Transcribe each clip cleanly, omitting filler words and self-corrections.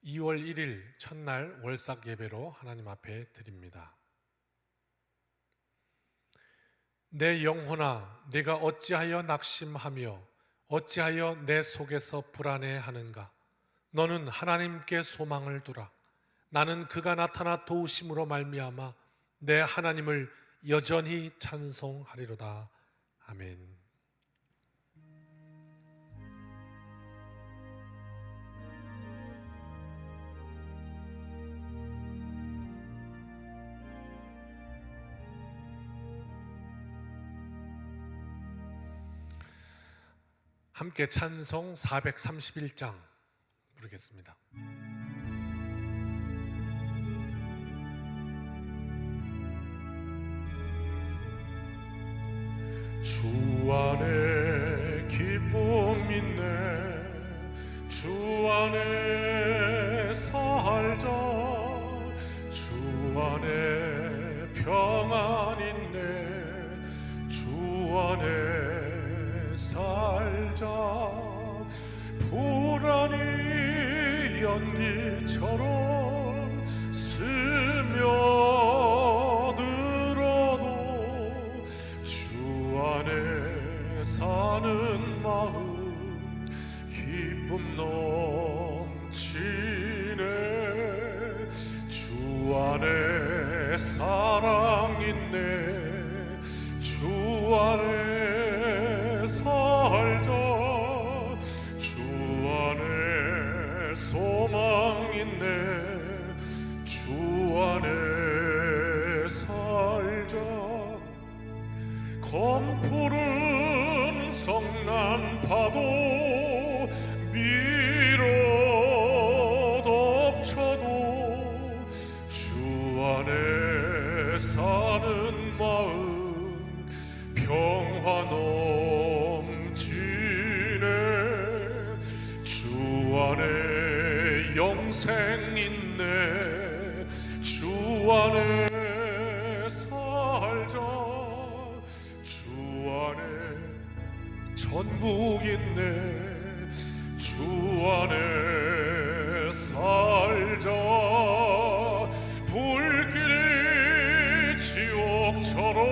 2월 1일 첫날 월삭 예배로 하나님 앞에 드립니다. 내 영혼아, 네가 어찌하여 낙심하며 어찌하여 내 속에서 불안해하는가? 너는 하나님께 소망을 두라. 나는 그가 나타나 도우심으로 말미암아 내 하나님을 여전히 찬송하리로다. 아멘. 함께 찬송 431장 부르겠습니다. 주 안에 기쁨 있네, 주 안에 살자. 주 안에 평안 있네, 주 안에 살자. 불안이 연기처럼 스며들어도 주 안에 사는 마음 기쁨 넘치네. 주 안에 사랑 있네, 주 안에 살자. 주 안에 소망 있네, 주 안에 살자. 검푸른 성난 파도 밀어 덮쳐도 주 안에 사는 마음 평화 넘치네. 주 안에 영생 있네, 주 안에 살자. 주 안에 천국 있네, 주 안에 살자. 불길이 지옥처럼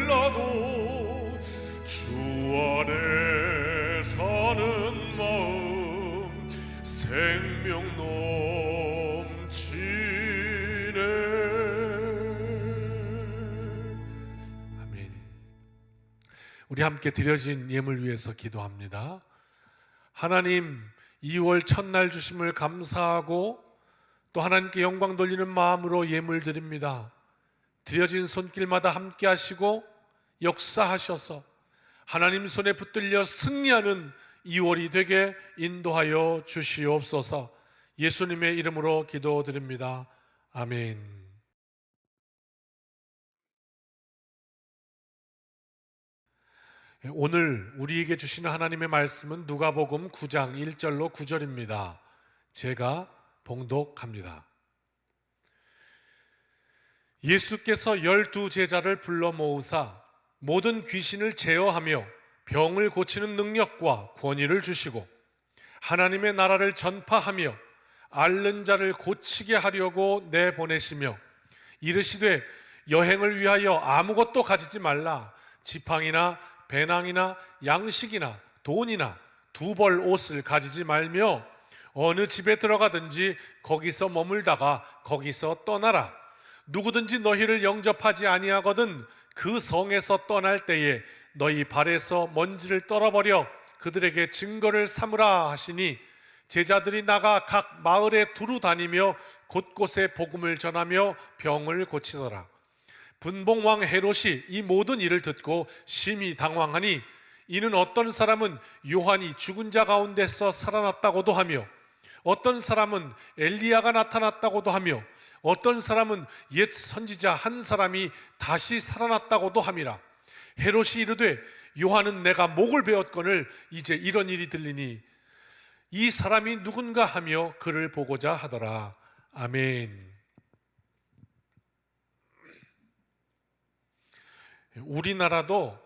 솟아올라도 주 안에 사는 마음 생명 넘치네. 아멘. 우리 함께 드려진 예물 위해서 기도합니다. 하나님, 2월 첫날 주심을 감사하고 또 하나님께 영광 돌리는 마음으로 예물 드립니다. 드려진 손길마다 함께 하시고 역사하셔서 하나님 손에 붙들려 승리하는 2월이 되게 인도하여 주시옵소서. 예수님의 이름으로 기도드립니다. 아멘. 오늘 우리에게 주시는 하나님의 말씀은 누가복음 9장 1절로 9절입니다. 제가 봉독합니다. 예수께서 12 제자를 불러 모으사 모든 귀신을 제어하며 병을 고치는 능력과 권위를 주시고 하나님의 나라를 전파하며 앓는 자를 고치게 하려고 내보내시며 이르시되 여행을 위하여 아무것도 가지지 말라. 지팡이나 배낭이나 양식이나 돈이나 두 벌 옷을 가지지 말며 어느 집에 들어가든지 거기서 머물다가 거기서 떠나라. 누구든지 너희를 영접하지 아니하거든 그 성에서 떠날 때에 너희 발에서 먼지를 떨어버려 그들에게 증거를 삼으라 하시니 제자들이 나가 각 마을에 두루 다니며 곳곳에 복음을 전하며 병을 고치더라. 분봉왕 헤롯이 이 모든 일을 듣고 심히 당황하니 이는 어떤 사람은 요한이 죽은 자 가운데서 살아났다고도 하며 어떤 사람은 엘리야가 나타났다고도 하며 어떤 사람은 옛 선지자 한 사람이 다시 살아났다고도 함이라. 헤롯이 이르되 요한은 내가 목을 베었거늘 이제 이런 일이 들리니 이 사람이 누군가 하며 그를 보고자 하더라. 아멘. 우리나라도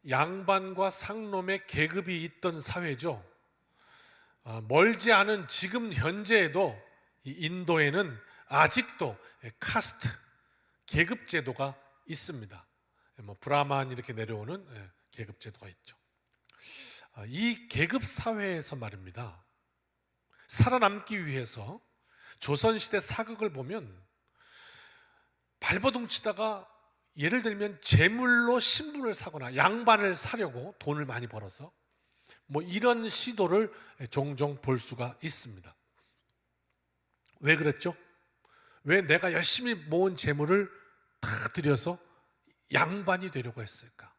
양반과 상놈의 계급이 있던 사회죠. 멀지 않은 지금 현재에도 이 인도에는 아직도 카스트, 계급 제도가 있습니다. 브라만 이렇게 내려오는 계급 제도가 있죠. 이 계급 사회에서 말입니다, 살아남기 위해서 조선시대 사극을 보면 발버둥 치다가 예를 들면 제물로 신분을 사거나 양반을 사려고 돈을 많이 벌어서 이런 시도를 종종 볼 수가 있습니다. 왜 그랬죠? 왜 내가 열심히 모은 재물을 다 들여서 양반이 되려고 했을까?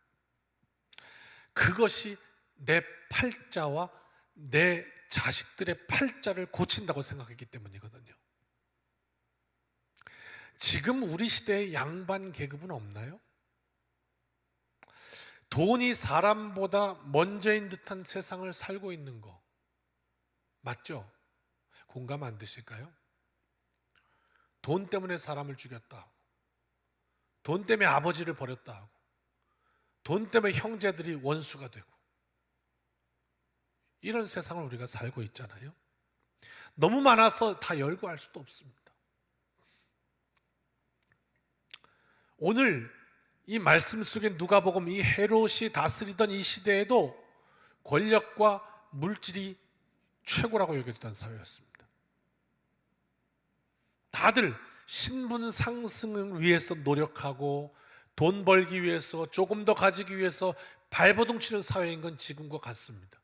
그것이 내 팔자와 내 자식들의 팔자를 고친다고 생각했기 때문이거든요. 지금 우리 시대에 양반 계급은 없나요? 돈이 사람보다 먼저인 듯한 세상을 살고 있는 거 맞죠? 공감 안 되실까요? 돈 때문에 사람을 죽였다 하고, 돈 때문에 아버지를 버렸다 하고, 돈 때문에 형제들이 원수가 되고, 이런 세상을 우리가 살고 있잖아요. 너무 많아서 다 열거할 수도 없습니다. 오늘 이 말씀 속에 누가복음, 이 헤롯이 다스리던 이 시대에도 권력과 물질이 최고라고 여겨지던 사회였습니다. 다들 신분 상승을 위해서 노력하고 돈 벌기 위해서, 조금 더 가지기 위해서 발버둥 치는 사회인 건 지금과 같습니다.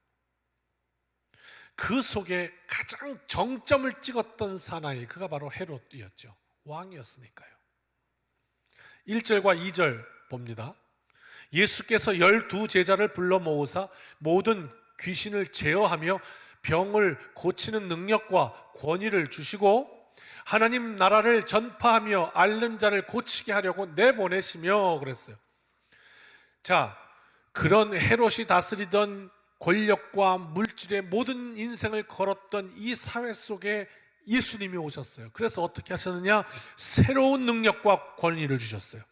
그 속에 가장 정점을 찍었던 사나이, 그가 바로 헤롯이었죠. 왕이었으니까요. 1절과 2절 봅니다. 예수께서 12 제자를 불러 모으사 모든 귀신을 제어하며 병을 고치는 능력과 권위를 주시고 하나님 나라를 전파하며 앓는 자를 고치게 하려고 내보내시며 그랬어요. 자, 그런 헤롯이 다스리던 권력과 물질의 모든 인생을 걸었던 이 사회 속에 예수님이 오셨어요. 그래서 어떻게 하셨느냐? 새로운 능력과 권위를 주셨어요.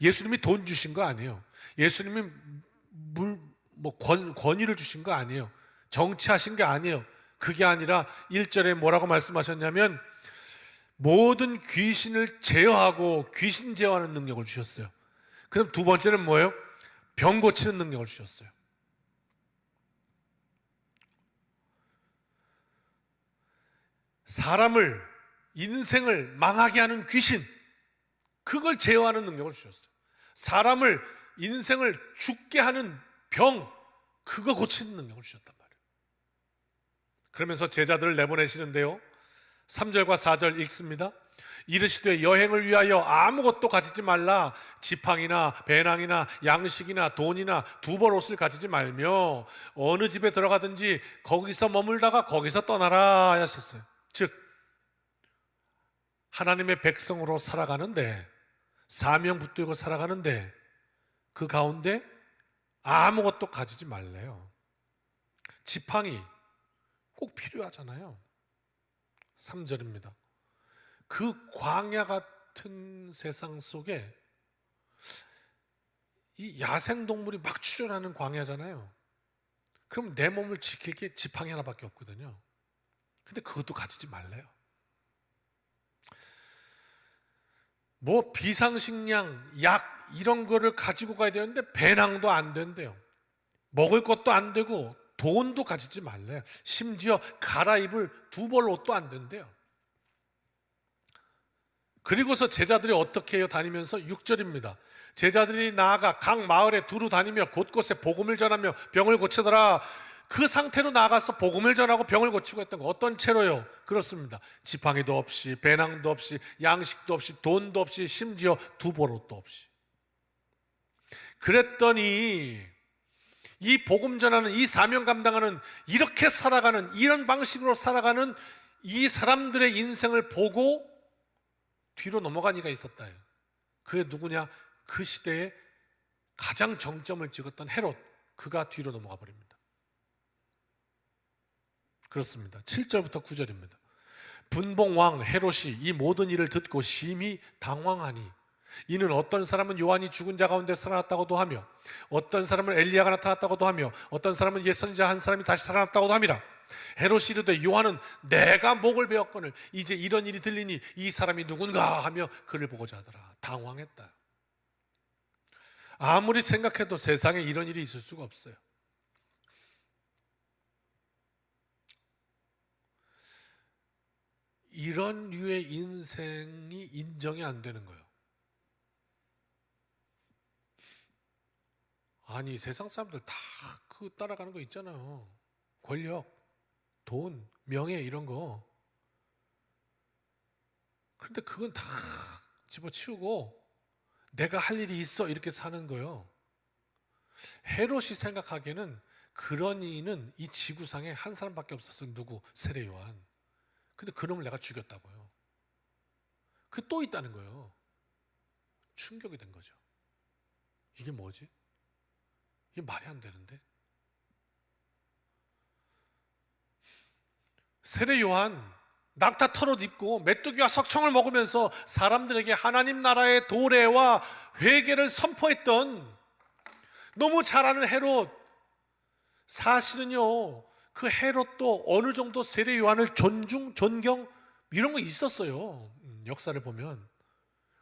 예수님이 돈 주신 거 아니에요. 예수님이 권위를 주신 거 아니에요. 정치하신 게 아니에요. 그게 아니라 1절에 뭐라고 말씀하셨냐면 모든 귀신을 제어하고 귀신 제어하는 능력을 주셨어요. 그럼 두 번째는 뭐예요? 병 고치는 능력을 주셨어요. 사람을, 인생을 망하게 하는 귀신, 그걸 제어하는 능력을 주셨어요. 사람을, 인생을 죽게 하는 병, 그거 고치는 능력을 주셨단 말이에요. 그러면서 제자들을 내보내시는데요, 3절과 4절 읽습니다. 이르시되 여행을 위하여 아무것도 가지지 말라. 지팡이나 배낭이나 양식이나 돈이나 두벌 옷을 가지지 말며 어느 집에 들어가든지 거기서 머물다가 거기서 떠나라 하셨어요. 즉 하나님의 백성으로 살아가는데, 사명 붙들고 살아가는데 그 가운데 아무것도 가지지 말래요. 지팡이 꼭 필요하잖아요. 3절입니다. 그 광야 같은 세상 속에 이 야생동물이 막 출현하는 광야잖아요. 그럼 내 몸을 지킬 게 지팡이 하나밖에 없거든요. 근데 그것도 가지지 말래요. 비상식량, 약 이런 거를 가지고 가야 되는데 배낭도 안 된대요. 먹을 것도 안 되고 돈도 가지지 말래요. 심지어 갈아입을 두벌 옷도 안 된대요. 그리고서 제자들이 어떻게 해요? 다니면서 6절입니다. 제자들이 나아가 각 마을에 두루 다니며 곳곳에 복음을 전하며 병을 고치더라. 그 상태로 나가서 복음을 전하고 병을 고치고 했던 거 어떤 채로요? 그렇습니다. 지팡이도 없이, 배낭도 없이, 양식도 없이, 돈도 없이, 심지어 두벌 옷도 없이. 그랬더니 이 복음 전하는, 이 사명 감당하는, 이렇게 살아가는, 이런 방식으로 살아가는 이 사람들의 인생을 보고 뒤로 넘어간 이가 있었다. 그게 누구냐? 그 시대에 가장 정점을 찍었던 헤롯, 그가 뒤로 넘어가 버립니다. 그렇습니다. 7절부터 9절입니다. 분봉왕 헤롯이 이 모든 일을 듣고 심히 당황하니 이는 어떤 사람은 요한이 죽은 자 가운데 살아났다고도 하며 어떤 사람은 엘리야가 나타났다고도 하며 어떤 사람은 옛 선지자 한 사람이 다시 살아났다고도 함이라. 헤롯이 이르되 요한은 내가 목을 베었거늘 이제 이런 일이 들리니 이 사람이 누군가 하며 그를 보고자 하더라. 당황했다. 아무리 생각해도 세상에 이런 일이 있을 수가 없어요. 이런 류의 인생이 인정이 안 되는 거예요. 아니 세상 사람들 다 그 따라가는 거 있잖아요. 권력, 돈, 명예 이런 거. 그런데 그건 다 집어치우고 내가 할 일이 있어 이렇게 사는 거예요. 헤롯이 생각하기에는 그런 이는 이 지구상에 한 사람밖에 없었어요. 누구? 세례 요한. 근데 그놈을 내가 죽였다고요. 그 또 있다는 거예요. 충격이 된 거죠. 이게 뭐지? 이게 말이 안 되는데? 세례 요한 낙타 털옷 입고 메뚜기와 석청을 먹으면서 사람들에게 하나님 나라의 도래와 회개를 선포했던 너무 잘 아는 헤롯. 사실은요 그 헤롯도 어느 정도 세례 요한을 존중, 존경 이런 거 있었어요. 역사를 보면.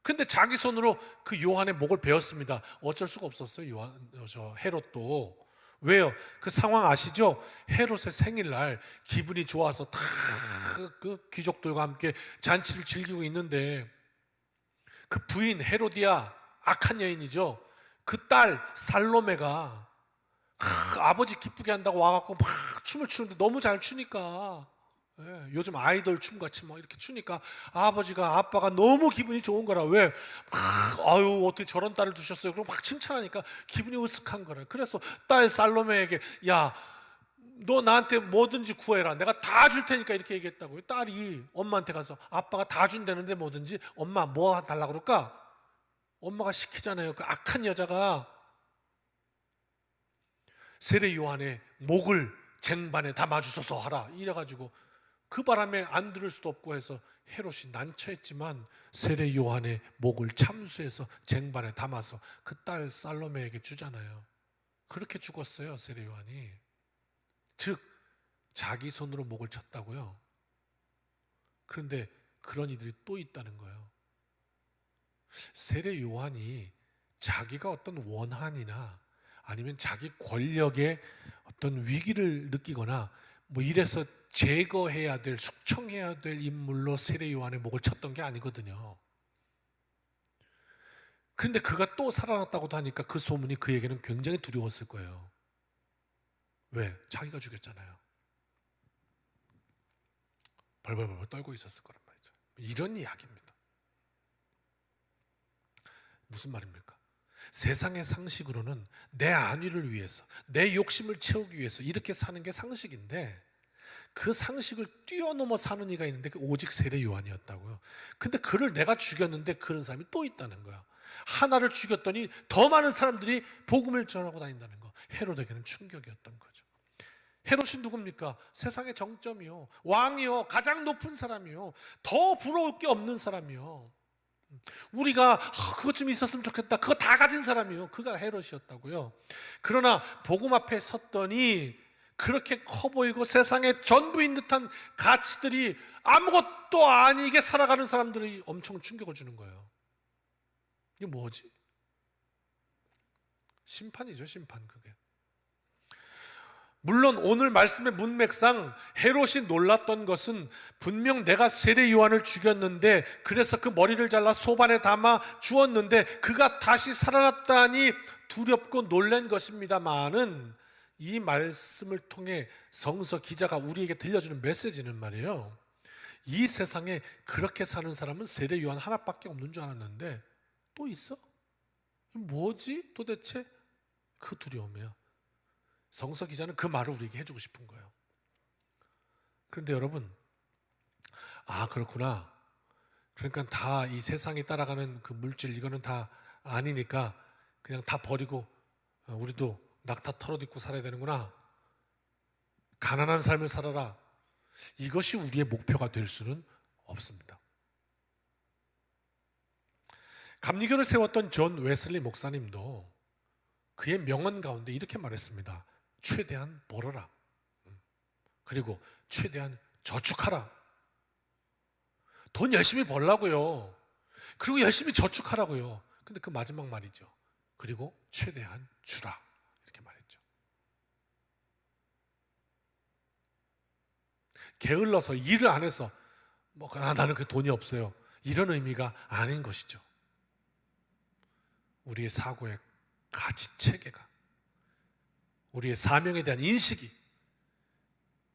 근데 자기 손으로 그 요한의 목을 베었습니다. 어쩔 수가 없었어요. 헤롯도. 왜요? 그 상황 아시죠? 헤롯의 생일날 기분이 좋아서 다 그 귀족들과 함께 잔치를 즐기고 있는데 그 부인 헤로디아, 악한 여인이죠. 그 딸 살로메가 아버지 기쁘게 한다고 와갖고 막 춤을 추는데 너무 잘 추니까, 예, 요즘 아이돌 춤같이 막 이렇게 추니까 아빠가 너무 기분이 좋은 거라. 왜? 아유 어떻게 저런 딸을 두셨어요? 그러고 막 칭찬하니까 기분이 으쓱한 거라. 그래서 딸 살로메에게 야 너 나한테 뭐든지 구해라. 내가 다 줄 테니까 이렇게 얘기했다고요. 딸이 엄마한테 가서 아빠가 다 준다는데 뭐든지 엄마 뭐 달라고 그럴까? 엄마가 시키잖아요. 그 악한 여자가 세례 요한의 목을 쟁반에 담아주소서 하라 이래가지고 그 바람에 안 들을 수도 없고 해서 헤롯이 난처했지만 세례 요한의 목을 참수해서 쟁반에 담아서 그 딸 살로메에게 주잖아요. 그렇게 죽었어요 세례 요한이. 즉 자기 손으로 목을 쳤다고요. 그런데 그런 이들이 또 있다는 거예요. 세례 요한이 자기가 어떤 원한이나 아니면 자기 권력의 어떤 위기를 느끼거나 뭐 이래서 제거해야 될, 숙청해야 될 인물로 세례 요한의 목을 쳤던 게 아니거든요. 그런데 그가 또 살아났다고도 하니까 그 소문이 그에게는 굉장히 두려웠을 거예요. 왜? 자기가 죽였잖아요. 벌벌벌 떨고 있었을 거란 말이죠. 이런 이야기입니다. 무슨 말입니까? 세상의 상식으로는 내 안위를 위해서, 내 욕심을 채우기 위해서 이렇게 사는 게 상식인데 그 상식을 뛰어넘어 사는 이가 있는데 오직 세례 요한이었다고요. 근데 그를 내가 죽였는데 그런 사람이 또 있다는 거야. 하나를 죽였더니 더 많은 사람들이 복음을 전하고 다닌다는 거. 헤롯에게는 충격이었던 거죠. 헤롯이 누굽니까? 세상의 정점이요, 왕이요, 가장 높은 사람이요, 더 부러울 게 없는 사람이요. 우리가 그것 좀 있었으면 좋겠다, 그거 다 가진 사람이요. 그가 헤롯이었다고요. 그러나 복음 앞에 섰더니 그렇게 커 보이고 세상의 전부인 듯한 가치들이 아무것도 아니게 살아가는 사람들이 엄청 충격을 주는 거예요. 이게 뭐지? 심판이죠, 심판. 그게 물론 오늘 말씀의 문맥상 헤롯이 놀랐던 것은 분명 내가 세례 요한을 죽였는데 그래서 그 머리를 잘라 소반에 담아 주었는데 그가 다시 살아났다니 두렵고 놀란 것입니다만은 이 말씀을 통해 성서 기자가 우리에게 들려주는 메시지는 말이에요, 이 세상에 그렇게 사는 사람은 세례 요한 하나밖에 없는 줄 알았는데 또 있어? 뭐지 도대체? 그 두려움이에요. 성서 기자는 그 말을 우리에게 해주고 싶은 거예요. 그런데 여러분, 그렇구나. 그러니까 다 이 세상이 따라가는 그 물질 이거는 다 아니니까 그냥 다 버리고 우리도 낙타 털옷 입고 살아야 되는구나. 가난한 삶을 살아라. 이것이 우리의 목표가 될 수는 없습니다. 감리교를 세웠던 존 웨슬리 목사님도 그의 명언 가운데 이렇게 말했습니다. 최대한 벌어라. 그리고 최대한 저축하라. 돈 열심히 벌라고요. 그리고 열심히 저축하라고요. 근데 그 마지막 말이죠. 그리고 최대한 주라. 이렇게 말했죠. 게을러서 일을 안 해서 나는 그 돈이 없어요. 이런 의미가 아닌 것이죠. 우리의 사고의 가치 체계가, 우리의 사명에 대한 인식이,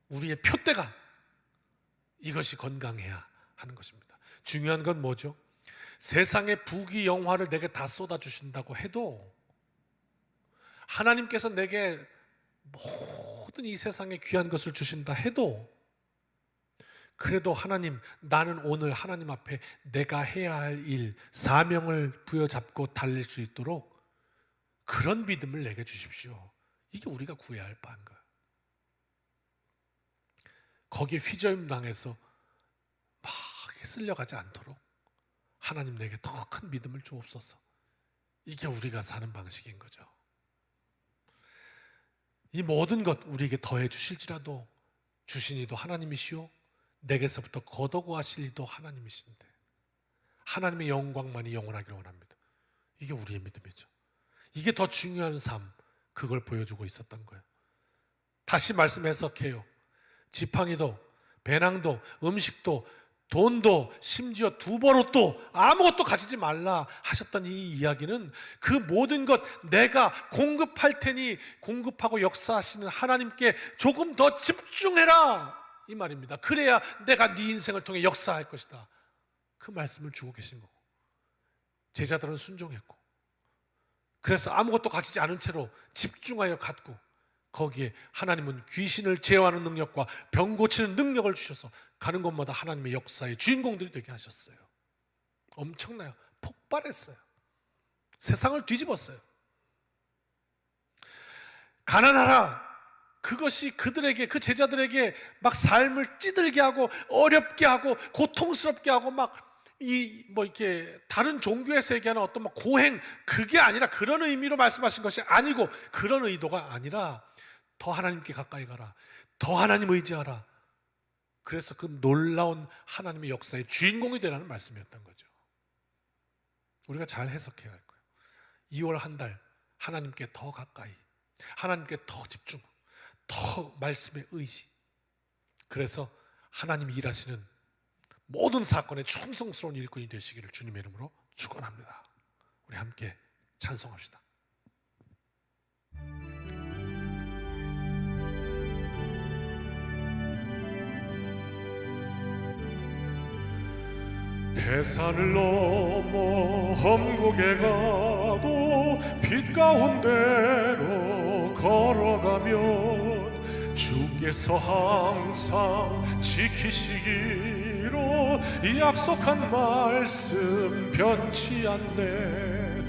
우리의 표대가, 이것이 건강해야 하는 것입니다. 중요한 건 뭐죠? 세상의 부귀 영화를 내게 다 쏟아주신다고 해도, 하나님께서 내게 모든 이 세상에 귀한 것을 주신다 해도, 그래도 하나님, 나는 오늘 하나님 앞에 내가 해야 할 일, 사명을 부여잡고 달릴 수 있도록 그런 믿음을 내게 주십시오. 이게 우리가 구해야 할 바인 거예요. 거기에 휘저임 당해서 막 쓸려가지 않도록 하나님 내게 더 큰 믿음을 주옵소서. 이게 우리가 사는 방식인 거죠. 이 모든 것 우리에게 더해 주실지라도 주신 이도 하나님이시오, 내게서부터 거둬구하실 이도 하나님이신데 하나님의 영광만이 영원하기를 원합니다. 이게 우리의 믿음이죠. 이게 더 중요한 삶, 그걸 보여주고 있었던 거예요. 다시 말씀 해석해요. 지팡이도 배낭도 음식도 돈도 심지어 두버릇도 아무것도 가지지 말라 하셨던 이 이야기는 그 모든 것 내가 공급할 테니 공급하고 역사하시는 하나님께 조금 더 집중해라, 이 말입니다. 그래야 내가 네 인생을 통해 역사할 것이다. 그 말씀을 주고 계신 거고, 제자들은 순종했고, 그래서 아무것도 가지지 않은 채로 집중하여 갖고, 거기에 하나님은 귀신을 제어하는 능력과 병 고치는 능력을 주셔서 가는 곳마다 하나님의 역사의 주인공들이 되게 하셨어요. 엄청나요. 폭발했어요. 세상을 뒤집었어요. 가난하라, 그것이 그들에게, 그 제자들에게 막 삶을 찌들게 하고 어렵게 하고 고통스럽게 하고 이렇게 다른 종교에서 얘기하는 어떤 고행, 그게 아니라, 그런 의미로 말씀하신 것이 아니고, 그런 의도가 아니라 더 하나님께 가까이 가라, 더 하나님 의지하라. 그래서 그 놀라운 하나님의 역사의 주인공이 되라는 말씀이었던 거죠. 우리가 잘 해석해야 할 거예요. 2월 한 달 하나님께 더 가까이, 하나님께 더 집중, 더 말씀의 의지. 그래서 하나님이 일하시는 모든 사건에 충성스러운 일꾼이 되시기를 주님의 이름으로 축원합니다. 우리 함께 찬송합시다. 대산을 넘어 험곡에 가도 빛 가운데로 걸어가면 주께서 항상 지키시기로 약속한 말씀 변치 않네.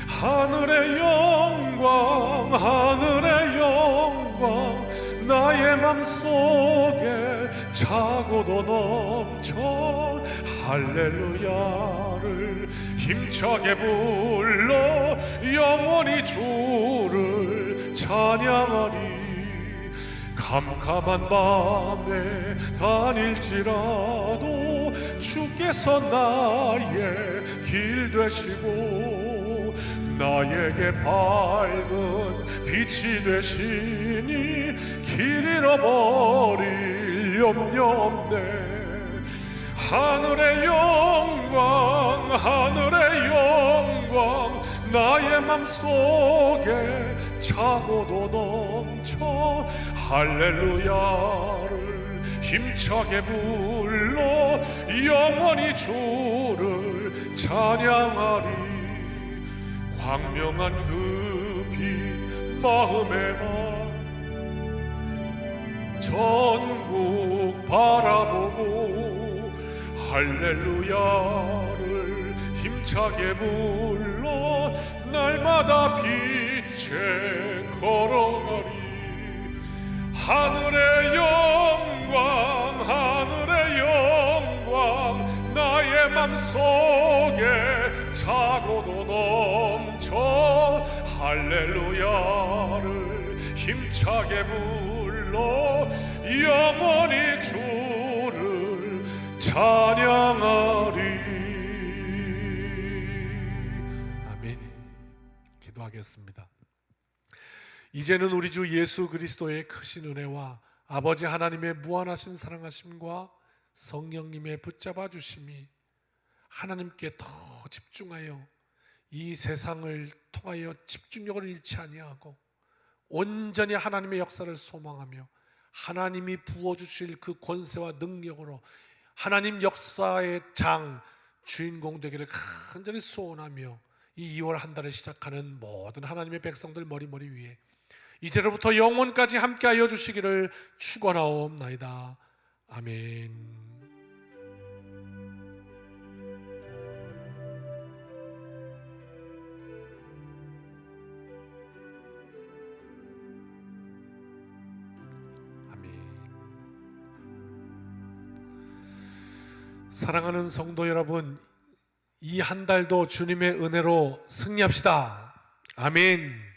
하늘의 영광, 하늘의 영광, 나의 맘속에 차고도 넘쳐 할렐루야를 힘차게 불러 영원히 주를 찬양하리. 캄캄한 밤에 다닐지라도 주께서 나의 길 되시고 나에게 밝은 빛이 되시니 길 잃어버릴 염려 없네. 하늘의 영광, 하늘의 영광, 나의 맘속에 차고도 넘쳐 할렐루야를 힘차게 불러 영원히 주를 찬양하리. 광명한 그 빛 마음에 전국 바라보고 할렐루야를 힘차게 불러 날마다 빛에 걸어가리. 하늘의 영광, 하늘의 영광, 나의 맘속에 차고도 넘쳐 할렐루야를 힘차게 불러 영원히 주를 찬양하리. 아멘. 기도하겠습니다. 이제는 우리 주 예수 그리스도의 크신 은혜와 아버지 하나님의 무한하신 사랑하심과 성령님의 붙잡아 주심이 하나님께 더 집중하여 이 세상을 통하여 집중력을 잃지 아니하고 온전히 하나님의 역사를 소망하며 하나님이 부어주실 그 권세와 능력으로 하나님 역사의 장 주인공 되기를 간절히 소원하며 이 2월 한 달을 시작하는 모든 하나님의 백성들 머리머리 위에 이제로부터 영원까지 함께하여 주시기를 축원하옵나이다. 아멘. 사랑하는 성도 여러분, 이 한 달도 주님의 은혜로 승리합시다. 아멘.